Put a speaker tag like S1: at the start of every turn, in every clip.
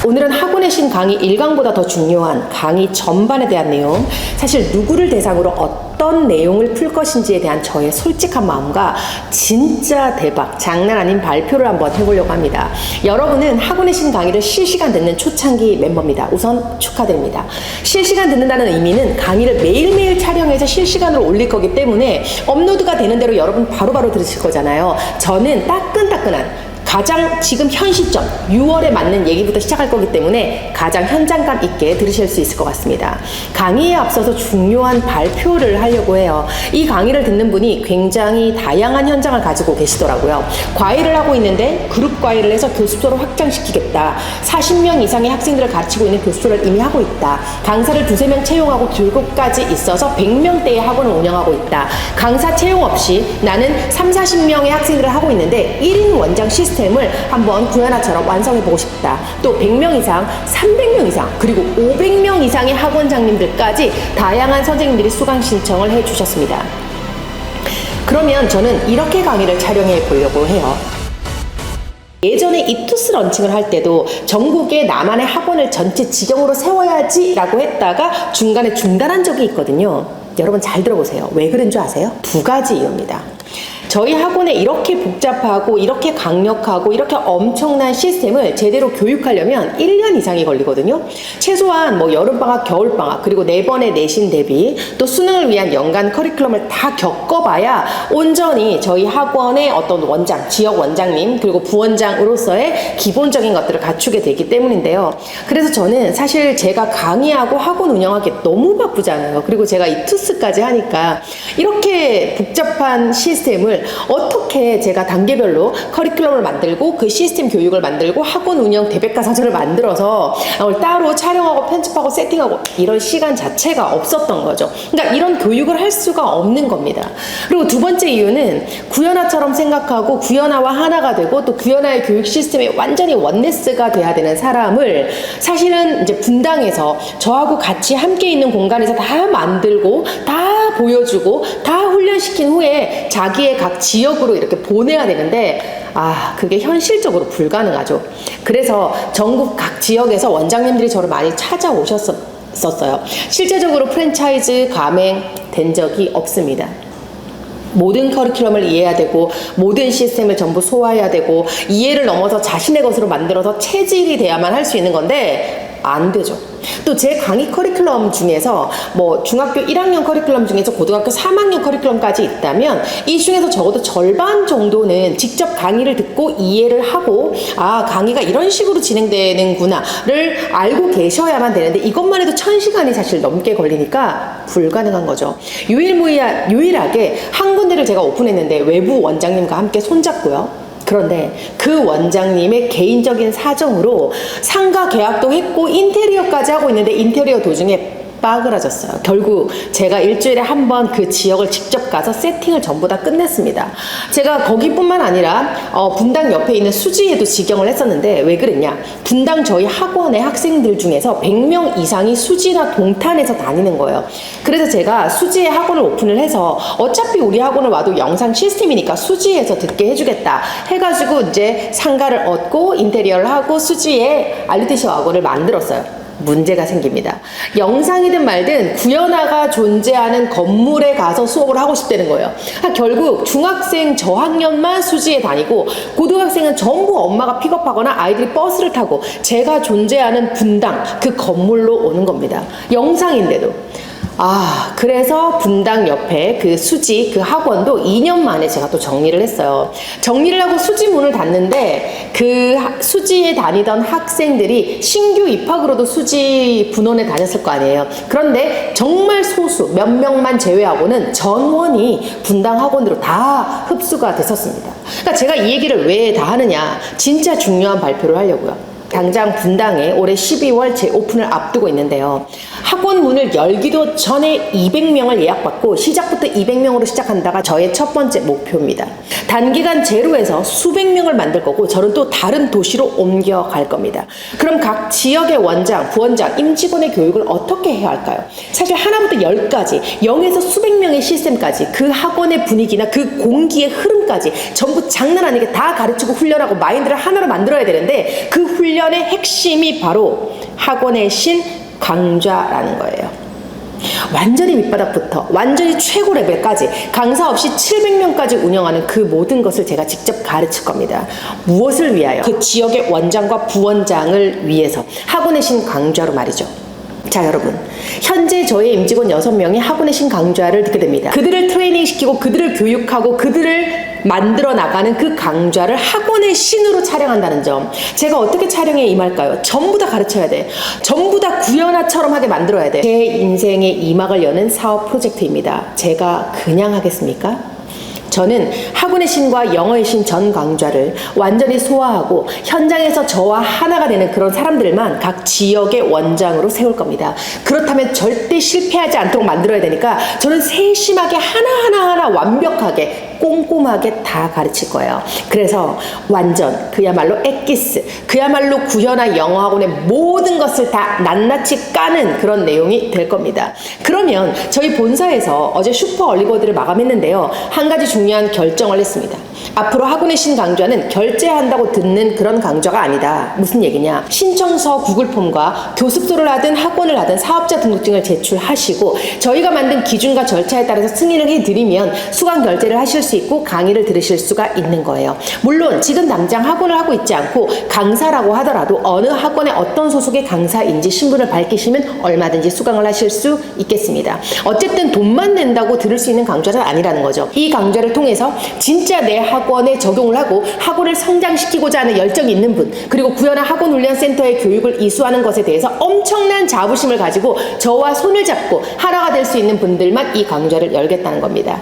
S1: 오늘은 학원의 신 강의 1강보다 더 중요한 강의 전반에 대한 내용, 사실 누구를 대상으로 어떤 내용을 풀 것인지에 대한 저의 솔직한 마음과 진짜 대박, 장난 아닌 발표를 한번 해보려고 합니다. 여러분은 학원의 신 강의를 실시간 듣는 초창기 멤버입니다. 우선 축하드립니다. 실시간 듣는다는 의미는 강의를 매일매일 촬영해서 실시간으로 올릴 거기 때문에 업로드가 되는 대로 여러분 바로바로 들으실 거잖아요. 저는 따끈따끈한 가장 지금 현 시점 6월에 맞는 얘기부터 시작할 거기 때문에 가장 현장감 있게 들으실 수 있을 것 같습니다. 강의에 앞서서 중요한 발표를 하려고 해요. 이 강의를 듣는 분이 굉장히 다양한 현장을 가지고 계시더라고요. 과외를 하고 있는데 그룹 과외를 해서 교습소를 확장시키겠다. 40명 이상의 학생들을 가르치고 있는 교습소를 이미 하고 있다. 강사를 2~3명 채용하고 7까지 있어서 100명대의 학원을 운영하고 있다. 강사 채용 없이 나는 30~40명의 학생들을 하고 있는데 1인 원장 시스템을 한번 구현아처럼 완성해보고 싶다. 또 100명 이상, 300명 이상, 그리고 500명 이상의 학원장님들까지 다양한 선생님들이 수강 신청을 해주셨습니다. 그러면 저는 이렇게 강의를 촬영해 보려고 해요. 예전에 이투스 런칭을 할 때도 전국에 나만의 학원을 전체 지경으로 세워야지 라고 했다가 중간에 중단한 적이 있거든요. 여러분 잘 들어보세요. 왜 그런 줄 아세요? 2가지 이유입니다. 저희 학원에 이렇게 복잡하고 이렇게 강력하고 이렇게 엄청난 시스템을 제대로 교육하려면 1년 이상이 걸리거든요. 최소한 뭐 여름방학, 겨울방학, 그리고 4번의 내신 대비, 또 수능을 위한 연간 커리큘럼을 다 겪어봐야 온전히 저희 학원의 어떤 원장, 지역 원장님, 그리고 부원장으로서의 기본적인 것들을 갖추게 되기 때문인데요. 그래서 저는 사실 제가 강의하고 학원 운영하기 너무 바쁘잖아요. 그리고 제가 이 투스까지 하니까 이렇게 복잡한 시스템을 어떻게 제가 단계별로 커리큘럼을 만들고 그 시스템 교육을 만들고 학원 운영 대백과사전을 만들어서 따로 촬영하고 편집하고 세팅하고 이런 시간 자체가 없었던 거죠. 그러니까 이런 교육을 할 수가 없는 겁니다. 그리고 2번째 이유는 구현아처럼 생각하고 구현아와 하나가 되고 또 구현아의 교육 시스템에 완전히 원네스가 돼야 되는 사람을 사실은 이제 분당에서 저하고 같이 함께 있는 공간에서 다 만들고 다 보여주고 다 훈련시킨 후에 자기의 각 지역으로 이렇게 보내야 되는데 그게 현실적으로 불가능하죠. 그래서 전국 각 지역에서 원장님들이 저를 많이 찾아오셨었어요. 실제적으로 프랜차이즈 가맹된 적이 없습니다. 모든 커리큘럼을 이해해야 되고 모든 시스템을 전부 소화해야 되고 이해를 넘어서 자신의 것으로 만들어서 체질이 돼야만 할 수 있는 건데 안 되죠. 또 제 강의 커리큘럼 중에서 뭐 중학교 1학년 커리큘럼 중에서 고등학교 3학년 커리큘럼까지 있다면 이 중에서 적어도 절반 정도는 직접 강의를 듣고 이해를 하고 강의가 이런 식으로 진행되는구나를 알고 계셔야만 되는데 이것만 해도 1000시간이 사실 넘게 걸리니까 불가능한 거죠. 유일하게 한 군데를 제가 오픈했는데 외부 원장님과 함께 손잡고요. 그런데 그 원장님의 개인적인 사정으로 상가 계약도 했고 인테리어까지 하고 있는데 인테리어 도중에 빠그라졌어요. 결국 제가 일주일에 한 번 그 지역을 직접 가서 세팅을 전부 다 끝냈습니다. 제가 거기뿐만 아니라 분당 옆에 있는 수지에도 직영을 했었는데 왜 그랬냐? 분당 저희 학원의 학생들 중에서 100명 이상이 수지나 동탄에서 다니는 거예요. 그래서 제가 수지에 학원을 오픈을 해서 어차피 우리 학원을 와도 영상 시스템이니까 수지에서 듣게 해주겠다 해가지고 이제 상가를 얻고 인테리어를 하고 수지에 알루테시아 학원을 만들었어요. 문제가 생깁니다. 영상이든 말든 구현아가 존재하는 건물에 가서 수업을 하고 싶다는 거예요. 결국 중학생 저학년만 수지에 다니고 고등학생은 전부 엄마가 픽업하거나 아이들이 버스를 타고 제가 존재하는 분당 그 건물로 오는 겁니다. 영상인데도. 그래서 분당 옆에 그 수지 그 학원도 2년 만에 제가 또 정리를 했어요. 정리를 하고 수지 문을 닫는데 그 수지에 다니던 학생들이 신규 입학으로도 수지 분원에 다녔을 거 아니에요. 그런데 정말 소수 몇 명만 제외하고는 전원이 분당 학원으로 다 흡수가 됐었습니다. 그러니까 제가 이 얘기를 왜 다 하느냐, 진짜 중요한 발표를 하려고요. 당장 분당에 올해 12월 재오픈을 앞두고 있는데요. 학원 문을 열기도 전에 200명을 예약받고 시작부터 200명으로 시작한다가 저의 첫 번째 목표입니다. 단기간 제로에서 수백 명을 만들 거고 저는 또 다른 도시로 옮겨갈 겁니다. 그럼 각 지역의 원장, 부원장, 임직원의 교육을 어떻게 해야 할까요? 사실 하나부터 10까지, 0에서 수백 명의 시스템까지 그 학원의 분위기나 그 공기의 흐름까지 전부 장난 아니게 다 가르치고 훈련하고 마인드를 하나로 만들어야 되는데 그 훈련의 핵심이 바로 학원의 신 강좌라는 거예요. 완전히 밑바닥부터 완전히 최고 레벨까지 강사 없이 700명까지 운영하는 그 모든 것을 제가 직접 가르칠 겁니다. 무엇을 위하여? 그 지역의 원장과 부원장을 위해서 학원의 신 강좌로 말이죠. 자, 여러분, 현재 저의 임직원 6명이 학원의 신 강좌를 듣게 됩니다. 그들을 트레이닝 시키고 그들을 교육하고 그들을 만들어 나가는 그 강좌를 학원의 신으로 촬영한다는 점, 제가 어떻게 촬영에 임할까요? 전부 다 가르쳐야 돼. 전부 다 구현아처럼 하게 만들어야 돼. 제 인생의 이막을 여는 사업 프로젝트입니다. 제가 그냥 하겠습니까? 저는 학원의 신과 영어의 신 전 강좌를 완전히 소화하고 현장에서 저와 하나가 되는 그런 사람들만 각 지역의 원장으로 세울 겁니다. 그렇다면 절대 실패하지 않도록 만들어야 되니까 저는 세심하게 하나하나 완벽하게 꼼꼼하게 다 가르칠 거예요. 그래서 완전 그야말로 엑기스, 그야말로 구현아 영어학원의 모든 것을 다 낱낱이 까는 그런 내용이 될 겁니다. 그러면 저희 본사에서 어제 슈퍼 얼리버드를 마감했는데요. 한 가지 중요한 결정을 했습니다. 앞으로 학원의 신 강좌는 결제한다고 듣는 그런 강좌가 아니다. 무슨 얘기냐? 신청서 구글폼과 교습소를 하든 학원을 하든 사업자 등록증을 제출하시고 저희가 만든 기준과 절차에 따라서 승인을 해드리면 수강 결제를 하실 수 있고 강의를 들으실 수가 있는 거예요. 물론 지금 당장 학원을 하고 있지 않고 강사라고 하더라도 어느 학원의 어떤 소속의 강사인지 신분을 밝히시면 얼마든지 수강을 하실 수 있겠습니다. 어쨌든 돈만 낸다고 들을 수 있는 강좌는 아니라는 거죠. 이 강좌를 통해서 진짜 내 학원에 적용을 하고 학원을 성장시키고자 하는 열정이 있는 분, 그리고 구현아 학원훈련센터의 교육을 이수하는 것에 대해서 엄청난 자부심을 가지고 저와 손을 잡고 하나가 될 수 있는 분들만 이 강좌를 열겠다는 겁니다.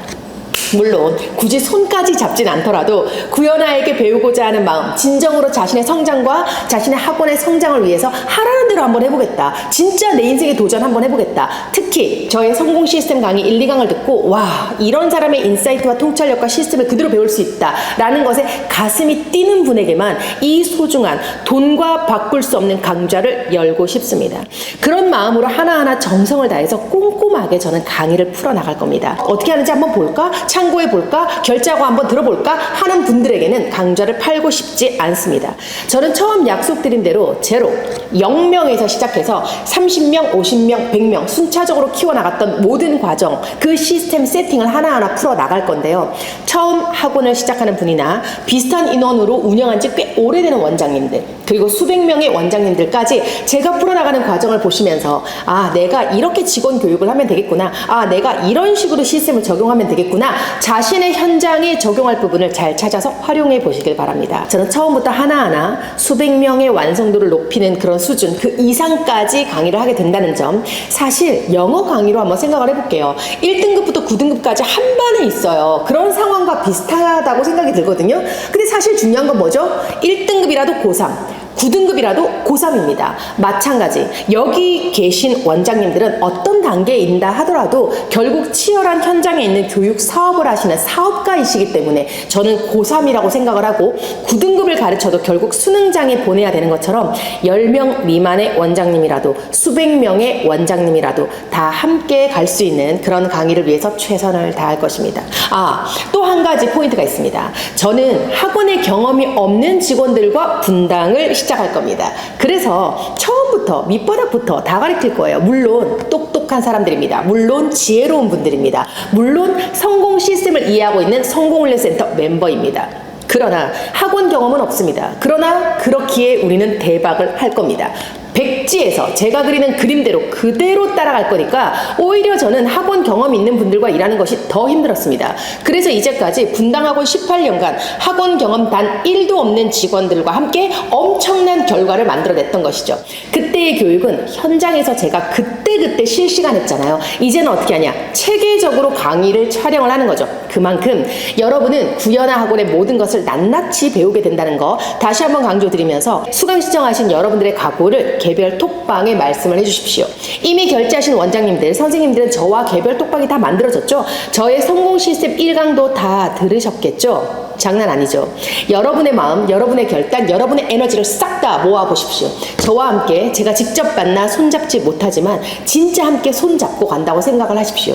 S1: 물론 굳이 손까지 잡진 않더라도 구현아에게 배우고자 하는 마음, 진정으로 자신의 성장과 자신의 학원의 성장을 위해서 하라는 대로 한번 해보겠다. 진짜 내 인생에 도전 한번 해보겠다. 특히 저의 성공 시스템 강의 1, 2강을 듣고 와, 이런 사람의 인사이트와 통찰력과 시스템을 그대로 배울 수 있다 라는 것에 가슴이 뛰는 분에게만 이 소중한 돈과 바꿀 수 없는 강좌를 열고 싶습니다. 그런 마음으로 하나하나 정성을 다해서 꼼꼼하게 저는 강의를 풀어나갈 겁니다. 어떻게 하는지 한번 볼까? 참고해볼까? 결제하고 한번 들어볼까? 하는 분들에게는 강좌를 팔고 싶지 않습니다. 저는 처음 약속드린 대로 제로, 0명에서 시작해서 30명, 50명, 100명 순차적으로 키워나갔던 모든 과정, 그 시스템 세팅을 하나하나 풀어나갈 건데요. 처음 학원을 시작하는 분이나 비슷한 인원으로 운영한 지 꽤 오래되는 원장님들, 그리고 수백 명의 원장님들까지 제가 풀어나가는 과정을 보시면서 아, 내가 이렇게 직원 교육을 하면 되겠구나. 아, 내가 이런 식으로 시스템을 적용하면 되겠구나. 자신의 현장에 적용할 부분을 잘 찾아서 활용해 보시길 바랍니다. 저는 처음부터 하나하나 수백 명의 완성도를 높이는 그런 수준, 그 이상까지 강의를 하게 된다는 점, 사실 영어 강의로 한번 생각을 해볼게요. 1등급부터 9등급까지 한 반에 있어요. 그런 상황과 비슷하다고 생각이 들거든요. 근데 사실 중요한 건 뭐죠? 1등급이라도 고3, 9등급이라도 고3입니다. 마찬가지 여기 계신 원장님들은 어떤 단계에 있다 하더라도 결국 치열한 현장에 있는 교육 사업을 하시는 사업가이시기 때문에 저는 고3이라고 생각을 하고 9등급을 가르쳐도 결국 수능장에 보내야 되는 것처럼 10명 미만의 원장님이라도 수백 명의 원장님이라도 다 함께 갈 수 있는 그런 강의를 위해서 최선을 다할 것입니다. 아, 또 한 가지 포인트가 있습니다. 저는 학원의 경험이 없는 직원들과 분당을 시작할 겁니다. 그래서 처음부터 밑바닥부터 다 가르칠 거예요. 물론 똑똑한 사람들입니다. 물론 지혜로운 분들입니다. 물론 성공 시스템을 이해하고 있는 성공훈련센터 멤버입니다. 그러나 학원 경험은 없습니다. 그러나 그렇기에 우리는 대박을 할 겁니다. 백지에서 제가 그리는 그림대로 그대로 따라갈 거니까 오히려 저는 학원 경험 있는 분들과 일하는 것이 더 힘들었습니다. 그래서 이제까지 분당학원 18년간 학원 경험 단 1도 없는 직원들과 함께 엄청난 결과를 만들어냈던 것이죠. 그때의 교육은 현장에서 제가 그때그때 실시간 했잖아요. 이제는 어떻게 하냐? 체계적으로 강의를 촬영을 하는 거죠. 그만큼 여러분은 구현아 학원의 모든 것을 낱낱이 배우게 된다는 거 다시 한번 강조드리면서 수강 신청하신 여러분들의 각오를 개별 톡방에 말씀을 해주십시오. 이미 결제하신 원장님들, 선생님들은 저와 개별 톡방이 다 만들어졌죠? 저의 성공 시스템 1강도 다 들으셨겠죠? 장난 아니죠. 여러분의 마음, 여러분의 결단, 여러분의 에너지를 싹 다 모아보십시오. 저와 함께 제가 직접 만나 손잡지 못하지만 진짜 함께 손잡고 간다고 생각을 하십시오.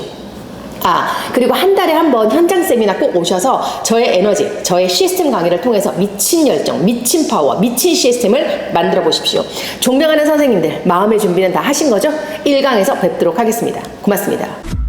S1: 그리고 한 달에 한 번 현장 세미나 꼭 오셔서 저의 에너지, 저의 시스템 강의를 통해서 미친 열정, 미친 파워, 미친 시스템을 만들어 보십시오. 존경하는 선생님들, 마음의 준비는 다 하신 거죠? 1강에서 뵙도록 하겠습니다. 고맙습니다.